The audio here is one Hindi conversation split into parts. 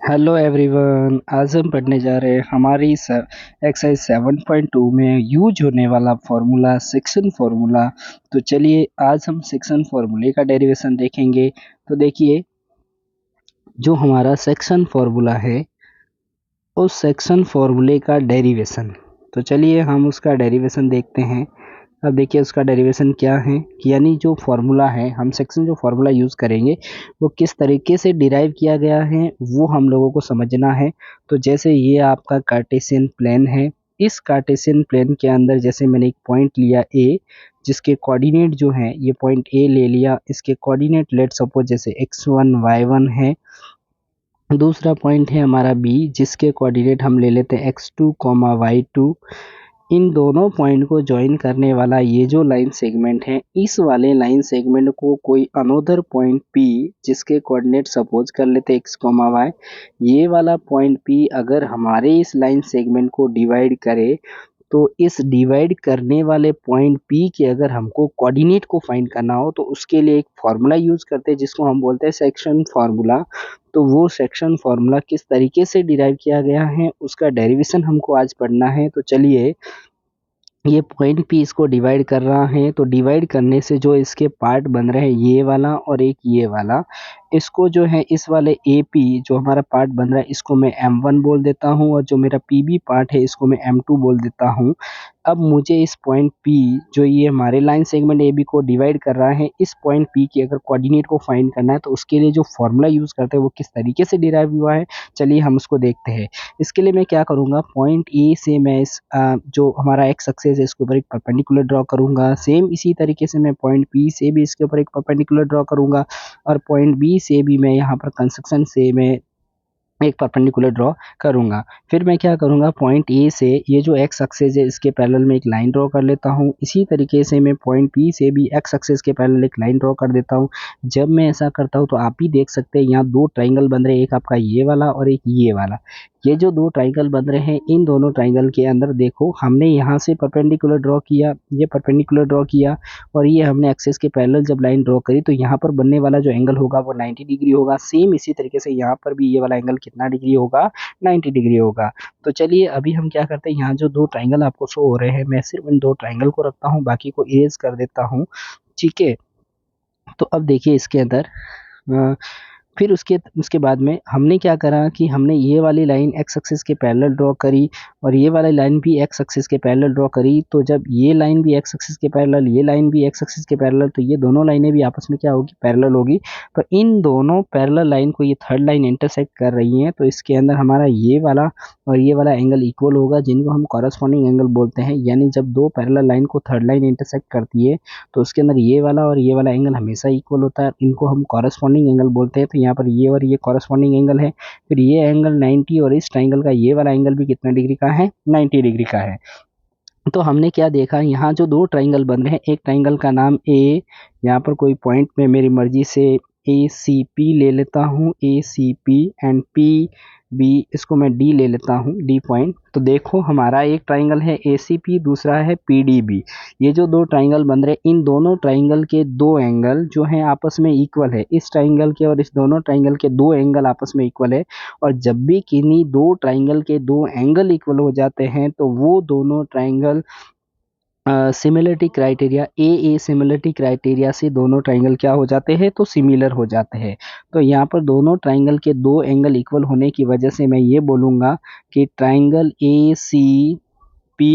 हेलो एवरीवन, आज हम पढ़ने जा रहे हैं हमारी एक्सरसाइज 7.2 में यूज होने वाला फार्मूला सेक्शन फार्मूला। तो चलिए आज हम सेक्शन फार्मूले का डेरिवेशन देखेंगे। तो देखिए, जो हमारा सेक्शन फार्मूला है उस सेक्शन फार्मूले का डेरिवेशन, तो चलिए हम उसका डेरिवेशन देखते हैं। अब देखिए उसका डेरिवेशन क्या है कि यानी जो फार्मूला है, हम सेक्शन जो फार्मूला यूज़ करेंगे वो किस तरीके से डिराइव किया गया है वो हम लोगों को समझना है। तो जैसे ये आपका कार्टेशियन प्लेन है, इस कार्टेशियन प्लेन के अंदर जैसे मैंने एक पॉइंट लिया ए, जिसके कोऑर्डिनेट जो है ये पॉइंट ए ले लिया, इसके कोऑर्डिनेट लेट सपोज जैसे x1 y1 है। दूसरा पॉइंट है हमारा बी, जिसके कोऑर्डिनेट हम ले लेते हैं x2 y2। इन दोनों पॉइंट को ज्वाइन करने वाला ये जो लाइन सेगमेंट है, इस वाले लाइन सेगमेंट को कोई अनोदर पॉइंट P, जिसके कोऑर्डिनेट सपोज कर लेते x, y, ये वाला पॉइंट P अगर हमारे इस लाइन सेगमेंट को डिवाइड करे, तो इस डिवाइड करने वाले पॉइंट P के अगर हमको कोऑर्डिनेट को फाइंड करना हो तो उसके लिए एक फार्मूला यूज करते हैं जिसको हम बोलते हैं सेक्शन फार्मूला। तो वो सेक्शन फार्मूला किस तरीके से डिराइव किया गया है उसका डेरिवेशन हमको आज पढ़ना है। तो चलिए, ये पॉइंट P इसको डिवाइड कर रहा है, तो डिवाइड करने से जो इसके पार्ट बन रहे हैं ये वाला और एक ये वाला, इसको जो है इस वाले AP जो हमारा पार्ट बन रहा है इसको मैं M1 बोल देता हूँ, और जो मेरा PB पार्ट है इसको मैं M2 बोल देता हूँ। अब मुझे इस पॉइंट P, जो ये हमारे लाइन सेगमेंट AB को डिवाइड कर रहा है, इस पॉइंट P की अगर कोऑर्डिनेट को फाइंड करना है तो उसके लिए जो फॉर्मूला यूज़ करते हैं वो किस तरीके से डिराइव हुआ है, चलिए हम उसको देखते हैं। इसके लिए मैं क्या करूँगा, पॉइंट ए से मैं इस जो हमारा एक्स एक्सिस है इसके ऊपर एक परपेंडिकुलर ड्रॉ करूँगा। सेम इसी तरीके से मैं पॉइंट पी से भी इसके ऊपर एक परपेंडिकुलर ड्रॉ करूँगा, और पॉइंट बी से भी मैं यहाँ पर कंस्ट्रक्शन से मैं एक परपेंडिकुलर ड्रॉ करूँगा। फिर मैं क्या करूँगा, पॉइंट ए से ये जो एक्स एक्सिस है इसके पैरेलल में एक लाइन ड्रॉ कर लेता हूँ। इसी तरीके से मैं पॉइंट पी से भी एक्स एक्सिस के पैरेलल एक लाइन ड्रॉ कर देता हूँ। जब मैं ऐसा करता हूँ तो आप भी देख सकते हैं यहाँ दो ट्राइंगल बन रहे हैं, एक आपका ये वाला और एक ये वाला। ये जो दो ट्राइंगल बन रहे हैं, इन दोनों ट्राइंगल के अंदर देखो हमने यहाँ से परपेंडिकुलर ड्रॉ किया, ये परपेंडिकुलर ड्रॉ किया, और ये हमने एक्सिस के पैरेलल जब लाइन ड्रॉ करी तो यहाँ पर बनने वाला जो एंगल होगा वो 90 डिग्री होगा। सेम इसी तरीके से यहाँ पर भी ये वाला एंगल कितना डिग्री होगा, 90 डिग्री होगा। तो चलिए अभी हम क्या करते हैं, यहाँ जो दो ट्राइंगल आपको शो हो रहे हैं मैं सिर्फ इन दो ट्राइंगल को रखता हूँ, बाकी को इरेज कर देता हूँ। ठीक है, तो अब देखिए इसके अंदर फिर उसके उसके बाद में हमने क्या करा कि हमने ये वाली लाइन एक्स एक्सिस के पैरेलल ड्रॉ करी, और ये वाली लाइन भी एक्स एक्सिस के पैरेलल ड्रॉ करी। तो जब ये लाइन भी एक्स एक्सिस के पैरेलल, ये लाइन भी एक्स एक्सिस के पैरेलल, तो ये दोनों लाइनें भी आपस में क्या होगी, पैरेलल होगी। तो इन दोनों पैरेलल लाइन को ये थर्ड लाइन इंटरसेक्ट कर रही है, तो इसके अंदर हमारा ये वाला और ये वाला एंगल इक्वल होगा, जिनको हम कॉरस्पॉन्डिंग एंगल बोलते हैं। यानी जब दो पैरेलल लाइन को थर्ड लाइन इंटरसेक्ट करती है तो उसके अंदर ये वाला और ये वाला एंगल हमेशा इक्वल होता है, इनको हम कॉरस्पॉन्डिंग एंगल बोलते हैं। तो यहाँ पर ये और ये कॉरस्पॉन्डिंग एंगल है। फिर ये एंगल 90 और इस ट्राइंगल का ये वाला एंगल भी कितना डिग्री का है, 90 डिग्री का है। तो हमने क्या देखा, यहाँ जो दो ट्राइंगल बन रहे हैं, एक ट्राइंगल का नाम ए, यहाँ पर कोई पॉइंट में मेरी मर्जी से ए सी पी ले लेता हूँ, A C P, and P B, इसको मैं डी ले लेता हूँ, डी पॉइंट। तो देखो हमारा एक ट्राइंगल है ए सी पी, दूसरा है पी डी बी। ये जो दो ट्राइंगल बन रहे हैं, इन दोनों ट्राइंगल के दो एंगल जो हैं आपस में इक्वल है। इस ट्राइंगल के और इस दोनों ट्राइंगल के दो एंगल आपस में इक्वल है, और जब भी किन्हीं दो ट्राइंगल के दो एंगल इक्वल हो जाते हैं तो वो दोनों ट्राइंगल सिमिलरिटी क्राइटेरिया ए सिमिलरिटी क्राइटेरिया से दोनों ट्राइंगल क्या हो जाते हैं, तो सिमिलर हो जाते हैं। तो यहाँ पर दोनों ट्राइंगल के दो एंगल इक्वल होने की वजह से मैं ये बोलूँगा कि triangle A C P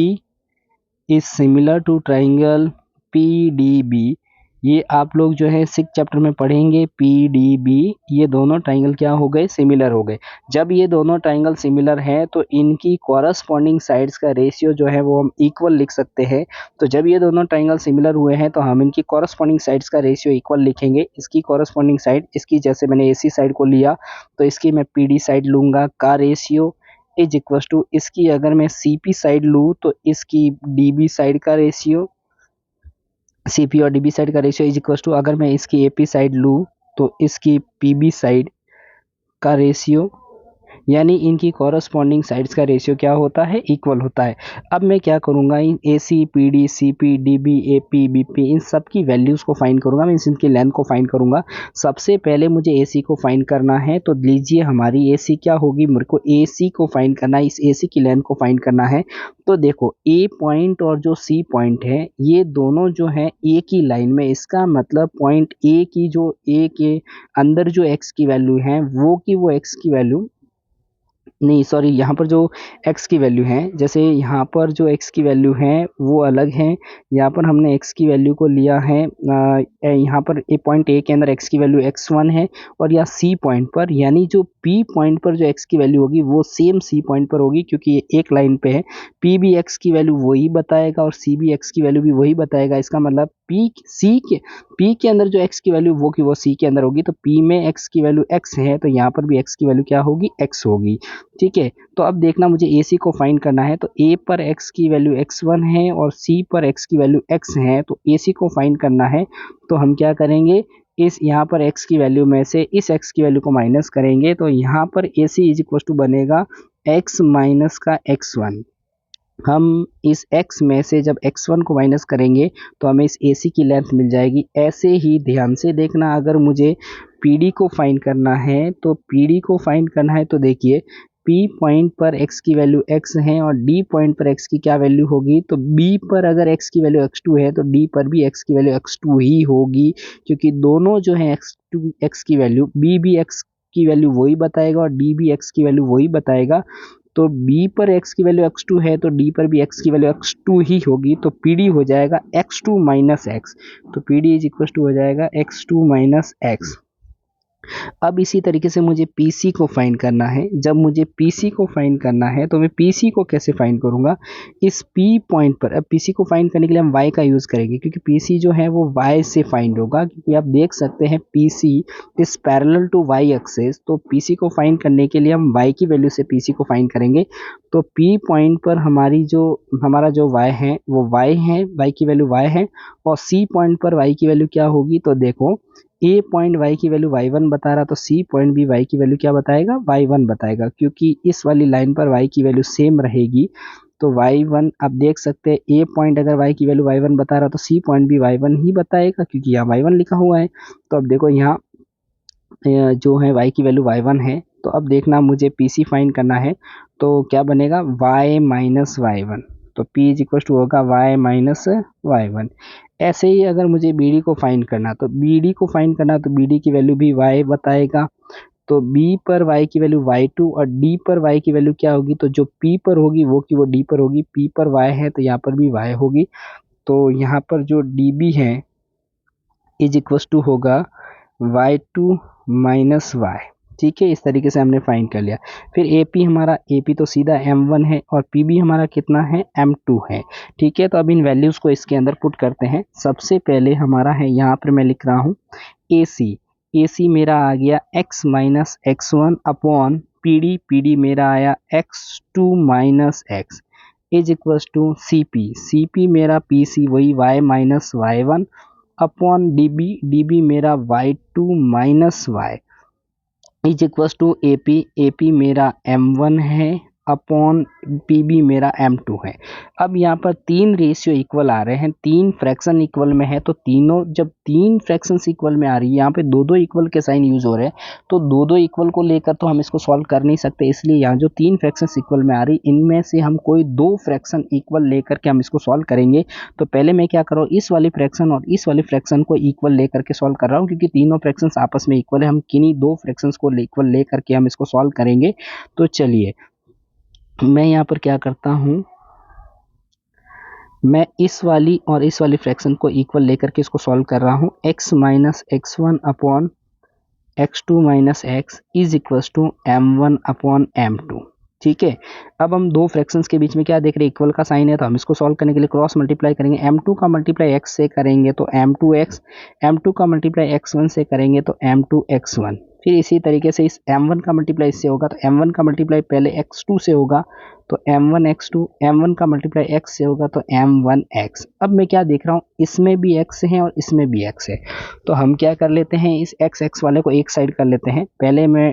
is similar to triangle P D B. ये आप लोग जो है 6 चैप्टर में पढ़ेंगे, पी डी बी, ये दोनों ट्राइंगल क्या हो गए, सिमिलर हो गए। जब ये दोनों ट्राइंगल सिमिलर हैं तो इनकी कॉरस्पॉन्डिंग साइड्स का रेशियो जो है वो हम इक्वल लिख सकते हैं। तो जब ये दोनों ट्राइंगल सिमिलर हुए हैं तो हम इनकी कॉरस्पॉन्डिंग साइड्स का रेशियो इक्वल लिखेंगे। इसकी कॉरस्पॉन्डिंग साइड, इसकी जैसे मैंने AC साइड को लिया तो इसकी मैं PD साइड लूँगा, का रेशियो इज इक्वल टू, इसकी अगर मैं CP साइड लूँ तो इसकी DB साइड का रेशियो, CP और DB साइड का रेशियो इज इक्वल टू, अगर मैं इसकी AP साइड लूँ तो इसकी PB साइड का रेशियो, यानी इनकी कॉरस्पॉन्डिंग साइड्स का रेशियो क्या होता है, इक्वल होता है। अब मैं क्या करूँगा, इन A C, P D, C P, D B, A P, B P, इन सब की वैल्यूज़ को फाइंड करूँगा, मीन्स इनकी लेंथ को फाइंड करूँगा। सबसे पहले मुझे ए सी को फाइंड करना है, तो लीजिए हमारी ए सी क्या होगी, मेरे को ए सी को फाइंड करना है, इस ए सी की लेंथ को फाइंड करना है। तो देखो ए पॉइंट और जो सी पॉइंट है, ये दोनों जो है ए की लाइन में, इसका मतलब पॉइंट ए की जो ए के अंदर जो एक्स की वैल्यू है वो एक्स की वैल्यू नहीं, सॉरी, यहाँ पर जो x की वैल्यू है, जैसे यहाँ पर जो x की वैल्यू है वो अलग है। यहाँ पर हमने x की वैल्यू को लिया है, यहाँ पर पॉइंट ए के अंदर x की वैल्यू x1 है, और यहाँ c पॉइंट पर, यानी जो p पॉइंट पर जो x की वैल्यू होगी वो सेम c पॉइंट पर होगी, क्योंकि ये एक लाइन पे है। p भी x की वैल्यू वही बताएगा और c भी x की वैल्यू भी वही बताएगा। इसका मतलब p के अंदर जो x की वैल्यू वो c के अंदर होगी, तो p में x की वैल्यू x है, तो यहाँ पर भी x की वैल्यू क्या होगी, x होगी। ठीक है, तो अब देखना मुझे AC को फाइंड करना है, तो A पर x की वैल्यू x1 है और C पर x की वैल्यू x है, तो AC को फाइंड करना है। तो हम क्या करेंगे, इस यहाँ पर x की वैल्यू में से इस x की वैल्यू को माइनस करेंगे, तो यहाँ पर AC इज इक्वल टू बनेगा x माइनस का x1। हम इस x में से जब x1 को माइनस करेंगे तो हमें इस AC की लेंथ मिल जाएगी। ऐसे ही ध्यान से देखना, अगर मुझे PD को फाइंड करना है, तो PD को फाइंड करना है, तो देखिए P पॉइंट पर x की वैल्यू x है और D पॉइंट पर x की क्या वैल्यू होगी, तो B पर अगर x की वैल्यू x2 है तो D पर भी x की वैल्यू x2 ही होगी, क्योंकि दोनों जो है x2 x की वैल्यू, B भी x की वैल्यू वही बताएगा और D भी x की वैल्यू वही बताएगा। तो B पर x की वैल्यू x2 है तो D पर भी x की वैल्यू x2 ही होगी, तो PD हो जाएगा x2 माइनस x। तो PD इज इक्वल टू हो जाएगा x2 माइनस x। अब इसी तरीके से मुझे PC को फाइंड करना है। जब मुझे PC को फाइंड करना है तो मैं PC को कैसे फाइंड करूंगा, इस P पॉइंट पर। अब PC को फाइंड करने के लिए हम Y का यूज़ करेंगे, क्योंकि PC जो है वो Y से फाइंड होगा, क्योंकि आप देख सकते हैं PC is parallel to Y axis. तो PC को फाइंड करने के लिए हम Y की वैल्यू से PC को फाइंड करेंगे। तो P पॉइंट पर हमारा जो Y है वो Y है, Y की वैल्यू Y है, और C पॉइंट पर Y की वैल्यू क्या होगी, तो देखो ए पॉइंट y की वैल्यू y1 बता रहा, तो सी पॉइंट भी y की वैल्यू क्या बताएगा, y1 बताएगा, क्योंकि इस वाली लाइन पर y की वैल्यू सेम रहेगी। तो y1 आप देख सकते हैं, ए पॉइंट अगर y की वैल्यू y1 बता रहा तो सी पॉइंट भी y1 ही बताएगा, क्योंकि यहाँ y1 लिखा हुआ है। तो अब देखो यहाँ जो है y की वैल्यू y1 है, तो अब देखना मुझे PC फाइंड करना है, तो क्या बनेगा, y माइनस y1। तो P इज इक्वल टू होगा y माइनस y1। ऐसे ही अगर मुझे BD को फाइंड करना, तो BD को फाइंड करना, तो BD की वैल्यू भी y बताएगा। तो B पर y की वैल्यू y2 और D पर y की वैल्यू क्या होगी, तो जो P पर होगी वो D पर होगी। P पर y है तो यहाँ पर भी y होगी। तो यहाँ पर जो DB है इज इक्वल टू होगा y2 माइनस y। ठीक है, इस तरीके से हमने फाइंड कर लिया। फिर AP तो सीधा m1 है और PB हमारा कितना है, m2 है। ठीक है, तो अब इन वैल्यूज़ को इसके अंदर पुट करते हैं। सबसे पहले हमारा है, यहाँ पर मैं लिख रहा हूँ AC मेरा आ गया x minus x1 upon PD मेरा आया x2 minus x is equal to CP मेरा PC वही y minus y1 upon DB मेरा y2 minus y is equal to AP मेरा m1 है अपॉन PB मेरा m2 है। अब यहाँ पर तीन रेशियो इक्वल आ रहे हैं, तीन फ्रैक्शन इक्वल में है, तो तीनों जब तीन फ्रैक्शंस इक्वल में आ रही है, यहाँ पे दो इक्वल के साइन यूज हो रहे हैं, तो दो इक्वल को लेकर तो हम इसको सॉल्व कर नहीं सकते, इसलिए यहाँ जो तीन फ्रैक्शंस इक्वल में आ रही, इनमें से हम कोई दो फ्रैक्शन इक्वल लेकर के हम इसको सॉल्व करेंगे। तो पहले मैं क्या कर रहा हूँ, इस वाली फ्रैक्शन और इस वाली फ्रैक्शन को इक्वल लेकर के सॉल्व कर रहा हूँ, क्योंकि तीनों फ्रैक्शंस आपस में इक्वल है। हम किन्हीं दो फ्रैक्शंस को इक्वल लेकर के हम इसको सॉल्व करेंगे। तो चलिए मैं यहाँ पर क्या करता हूँ, मैं इस वाली और इस वाली फ्रैक्शन को इक्वल लेकर के इसको सॉल्व कर रहा हूँ। x minus x1 upon x2 minus x is equal to m1 upon m2। ठीक है, अब हम दो फ्रैक्शंस के बीच में क्या देख रहे हैं, इक्वल का साइन है, तो हम इसको सॉल्व करने के लिए क्रॉस मल्टीप्लाई करेंगे। m2 का मल्टीप्लाई x से करेंगे तो m2x, m2 का मल्टीप्लाई x1 से करेंगे तो m2x1। फिर इसी तरीके से इस m1 का मल्टीप्लाई इससे होगा, तो m1 का मल्टीप्लाई पहले x2 से होगा तो m1x2, m1 का मल्टीप्लाई x से होगा तो m1x। अब मैं क्या देख रहा हूँ, इसमें भी x है और इसमें भी x है, तो हम क्या कर लेते हैं, इस x वाले को एक साइड कर लेते हैं। पहले मैं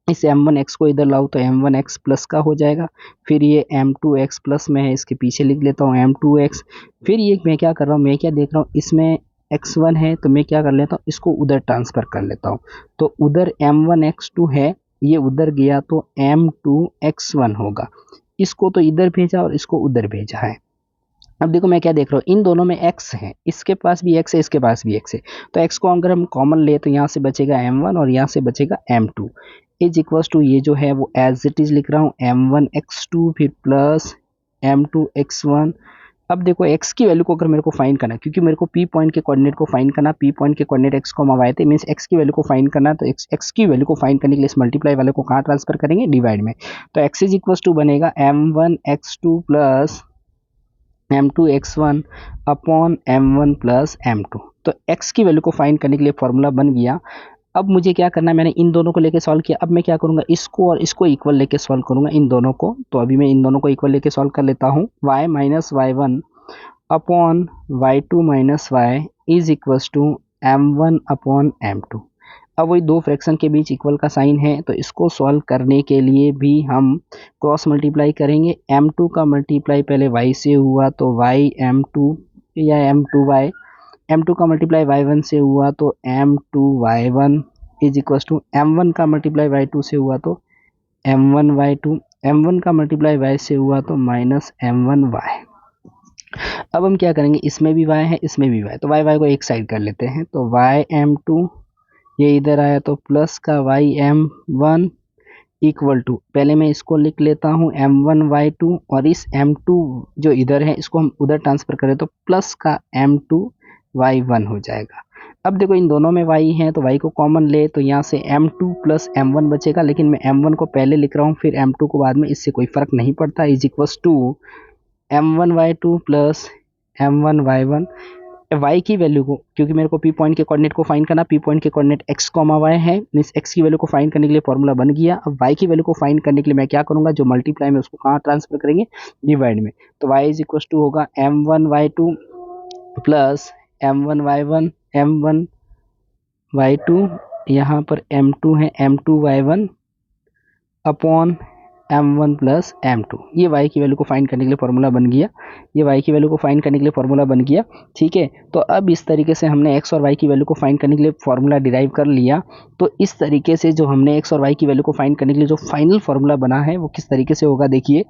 इस m1x को इधर लाओ तो m1x प्लस का हो जाएगा। फिर ये m2x प्लस में है, इसके पीछे लिख लेता हूँ m2x। फिर ये मैं क्या कर रहा हूँ, मैं क्या देख रहा हूँ, इसमें x1 है तो मैं क्या कर लेता हूँ, इसको उधर ट्रांसफर कर लेता हूँ। तो उधर m1x2 है, ये उधर गया तो m2x1 होगा। इसको तो इधर भेजा और इसको उधर भेजा है। अब देखो मैं क्या देख रहा हूँ, इन दोनों में x है, इसके पास भी x है, इसके पास भी x है। तो x को अगर हम कॉमन ले तो यहाँ से बचेगा m1 और यहाँ से बचेगा m2 इज इक्वल्स टू, ये जो है वो एज इट इज लिख रहा हूँ m1x2 फिर प्लस m2x1। अब देखो x की वैल्यू को अगर मेरे को फाइंड करना है, क्योंकि मेरे को p पॉइंट के कोऑर्डिनेट को फाइंड करना, p पॉइंट के कोऑर्डिनेट x को y थे, मींस x की वैल्यू को फाइंड करना है। तो x की वैल्यू को फाइंड करने के लिए इस मल्टीप्लाई वाले को कहाँ ट्रांसफर करेंगे, डिवाइड में। तो x इज इक्वल्स टू बनेगा m1x2 plus m2x1 upon m1 plus m2। तो x की वैल्यू को फाइंड करने के लिए फॉर्मूला बन गया। अब मुझे क्या करना है, मैंने इन दोनों को लेके सॉल्व किया। अब मैं क्या करूंगा, इसको और इसको इक्वल लेके सॉल्व करूंगा, इन दोनों को। तो अभी मैं इन दोनों को इक्वल लेके सॉल्व कर लेता हूँ। y minus y1 upon y2 minus y is equals to m1 upon m2। अब वही दो फ्रैक्शन के बीच इक्वल का साइन है, तो इसको सॉल्व करने के लिए भी हम क्रॉस मल्टीप्लाई करेंगे। m2 का मल्टीप्लाई पहले y से हुआ तो y m2 या m2y, m2 का मल्टीप्लाई y1 से हुआ तो m2y1 is equal to m1 का मल्टीप्लाई y2 से हुआ तो m1y2, m1 का मल्टीप्लाई y से हुआ तो माइनस m1y। अब हम क्या करेंगे, इसमें भी y है, इसमें भी y, तो y को एक साइड कर लेते हैं। तो y m2 ये इधर आया तो प्लस का y m1 इक्वल टू, पहले मैं इसको लिख लेता हूँ m1y2 और इस m2 जो इधर है इसको हम उधर ट्रांसफर करें तो प्लस का m2y1 हो जाएगा। अब देखो इन दोनों में y है तो y को कॉमन ले तो यहाँ से m2 प्लस m1 बचेगा, लेकिन मैं m1 को पहले लिख रहा हूँ फिर m2 को बाद में, इससे कोई फर्क नहीं पड़ता। Is equals to m1y2 plus m1y1। y की वैल्यू को, क्योंकि मेरे को p पॉइंट के कोऑर्डिनेट को फाइंड करना, p पॉइंट के कोऑर्डिनेट x, y है, मींस x की वैल्यू को फाइंड करने के लिए फॉर्मूला बन गया। अब y की वैल्यू को फाइंड करने के लिए मैं क्या करूंगा, जो मल्टीप्लाई में उसको कहाँ ट्रांसफर करेंगे, डिवाइड में। तो y इज इक्वल टू होगा m1y2 प्लस m1y1, m1y2 यहाँ पर m2 है, m2y1 upon m1 plus m2। ये y की वैल्यू को फाइंड करने के लिए फॉर्मूला बन गया, ये y की वैल्यू को फाइंड करने के लिए फॉर्मूला बन गया। ठीक है, तो अब इस तरीके से हमने x और y की वैल्यू को फाइंड करने के लिए फॉर्मूला डिराइव कर लिया। तो इस तरीके से जो हमने x और y की वैल्यू को फाइंड करने के लिए जो फाइनल फॉर्मूला बना है वो किस तरीके से होगा, देखिए।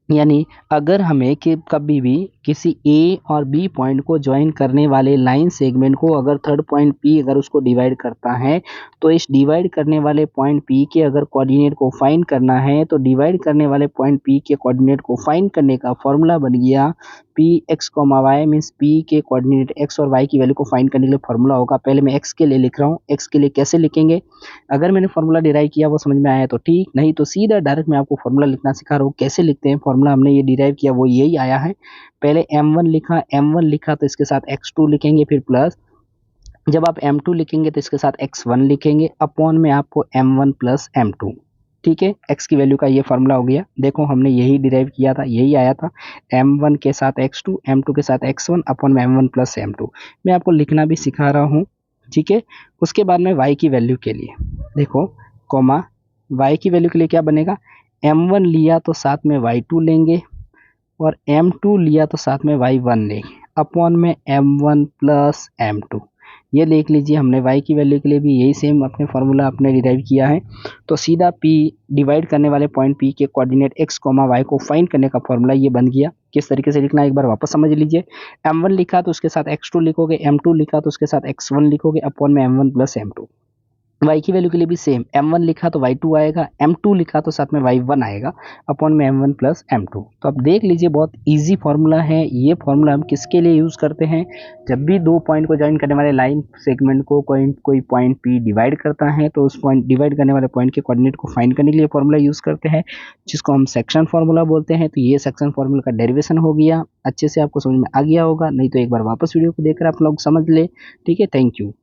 यानी अगर हमें कि कभी भी किसी ए और बी पॉइंट को ज्वाइन करने वाले लाइन सेगमेंट को अगर थर्ड पॉइंट पी अगर उसको डिवाइड करता है, तो इस डिवाइड करने वाले पॉइंट पी के अगर कोऑर्डिनेट को फाइंड करना है, तो डिवाइड करने वाले पॉइंट पी के कोऑर्डिनेट को फाइंड करने का फॉर्मूला बन गया p x comma y, means p के कोऑर्डिनेट एक्स और वाई की वैल्यू को फाइंड करने के लिए फॉर्मूला होगा। पहले मैं एक्स के लिए लिख रहा हूँ, एक्स के लिए कैसे लिखेंगे, अगर मैंने फॉर्मूला डिराइव किया वो समझ में आया तो ठीक, नहीं तो सीधा डायरेक्ट मैं आपको फॉर्मूला लिखना सिखा रहा हूँ कैसे लिखते हैं। फॉर्मूला हमने ये डिराइव किया वो यही आया है। पहले m1 लिखा तो इसके साथ x2 लिखेंगे, फिर प्लस जब आप m2 लिखेंगे तो इसके साथ x1 लिखेंगे, अपॉन में आपको m1 प्लस m2। ठीक है, x की वैल्यू का ये फॉर्मूला हो गया। देखो हमने यही डिराइव किया था, यही आया था, m1 के साथ x2, m2 के साथ x1 अपॉन में m1 प्लस m2। मैं आपको लिखना भी सिखा रहा हूँ। ठीक है, उसके बाद में y की वैल्यू के लिए देखो, कॉमा y की वैल्यू के लिए क्या बनेगा, m1 लिया तो साथ में y2 लेंगे और m2 लिया तो साथ में y1 लेंगे, अपॉन में m1 प्लस m2। ये देख लीजिए हमने y की वैल्यू के लिए भी यही सेम अपने फॉर्मूला अपने डिराइव किया है। तो सीधा p डिवाइड करने वाले पॉइंट p के कोऑर्डिनेट x, y को फाइंड करने का फॉर्मूला ये बन गया। किस तरीके से लिखना है एक बार वापस समझ लीजिए। m1 लिखा तो उसके साथ x2 लिखोगे, m2 लिखा तो उसके साथ x1 लिखोगे, अपॉन में m1 प्लस m2। y की वैल्यू के लिए भी सेम, m1 लिखा तो y2 आएगा, m2 लिखा तो साथ में y1 आएगा, अपॉन में m1 प्लस m2। तो आप देख लीजिए बहुत इजी फॉर्मूला है। ये फॉर्मूला हम किसके लिए यूज़ करते हैं, जब भी दो पॉइंट को ज्वाइन करने वाले लाइन सेगमेंट को कोई पॉइंट p डिवाइड करता है तो उस पॉइंट डिवाइड करने वाले पॉइंट के कोऑर्डिनेट को फाइंड करने के लिए फॉर्मूला यूज़ करते हैं, जिसको हम सेक्शन फॉर्मूला बोलते हैं। तो ये सेक्शन फॉर्मूला का डेरिवेशन हो गया, अच्छे से आपको समझ में आ गया होगा, नहीं तो एक बार वापस वीडियो को देखकर आप लोग समझ ले। ठीक है, थैंक यू।